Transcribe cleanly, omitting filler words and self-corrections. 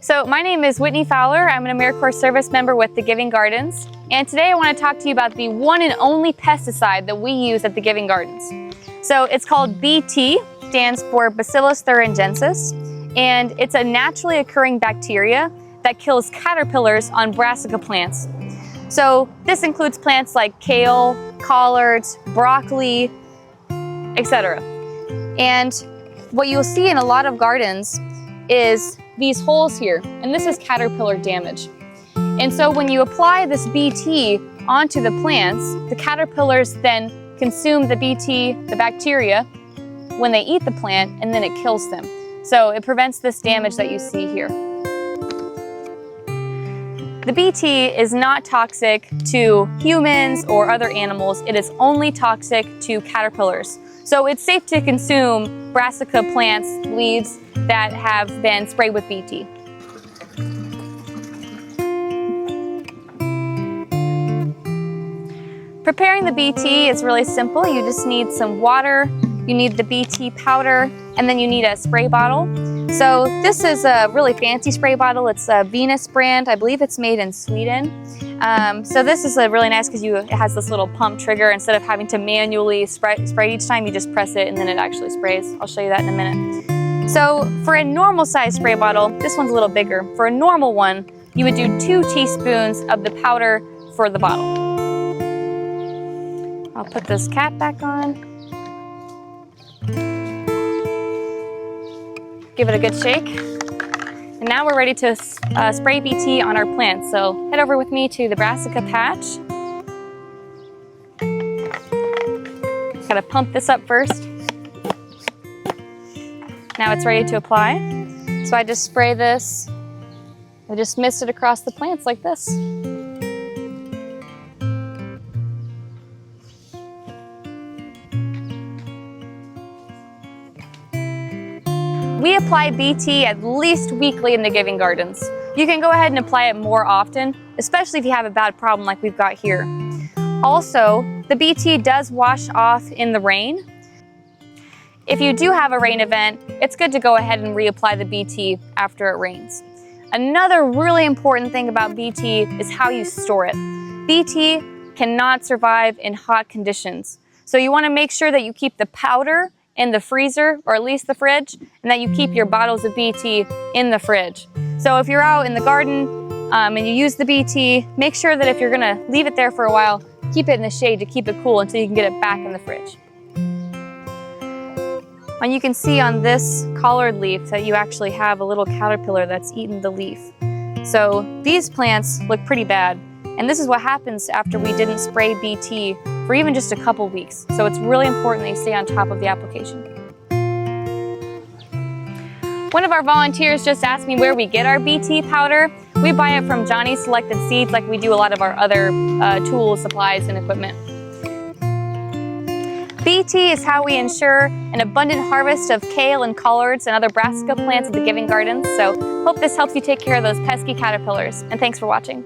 So my name is Whitney Fowler. I'm an AmeriCorps service member with the Giving Gardens. And today I want to talk to you about the one and only pesticide that we use at the Giving Gardens. So it's called BT, stands for Bacillus thuringiensis, and it's a naturally occurring bacteria that kills caterpillars on brassica plants. So this includes plants like kale, collards, broccoli, etc. And what you'll see in a lot of gardens is these holes here, and this is caterpillar damage. And so when you apply this BT onto the plants, the caterpillars then consume the BT, the bacteria, when they eat the plant, and then it kills them. So it prevents this damage that you see here. The BT is not toxic to humans or other animals. It is only toxic to caterpillars. So it's safe to consume brassica plants, leaves that have been sprayed with BT. Preparing the BT is really simple. You just need some water, you need the BT powder, and then you need a spray bottle. So this is a really fancy spray bottle. It's a Venus brand. I believe it's made in Sweden. So this is really nice because it has this little pump trigger. Instead of having to manually spray each time, you just press it and then it actually sprays. I'll show you that in a minute. So for a normal size spray bottle, this one's a little bigger. For a normal one, you would do 2 teaspoons of the powder for the bottle. I'll put this cap back on. Give it a good shake. And now we're ready to spray BT on our plants. So head over with me to the brassica patch. Gotta pump this up first. Now it's ready to apply. So I just spray this. I just mist it across the plants like this. We apply BT at least weekly in the Giving Gardens. You can go ahead and apply it more often, especially if you have a bad problem like we've got here. Also, the BT does wash off in the rain. If you do have a rain event, it's good to go ahead and reapply the BT after it rains. Another really important thing about BT is how you store it. BT cannot survive in hot conditions. So you want to make sure that you keep the powder in the freezer, or at least the fridge, and that you keep your bottles of BT in the fridge. So if you're out in the garden and you use the BT, make sure that if you're gonna leave it there for a while, keep it in the shade to keep it cool until you can get it back in the fridge. And you can see on this collard leaf that you actually have a little caterpillar that's eaten the leaf. So these plants look pretty bad. And this is what happens after we didn't spray BT for even just a couple weeks. So it's really important that you stay on top of the application. One of our volunteers just asked me where we get our BT powder. We buy it from Johnny's Selected Seeds like we do a lot of our other tools, supplies, and equipment. BT is how we ensure an abundant harvest of kale and collards and other brassica plants at the Giving Gardens. So hope this helps you take care of those pesky caterpillars. And thanks for watching.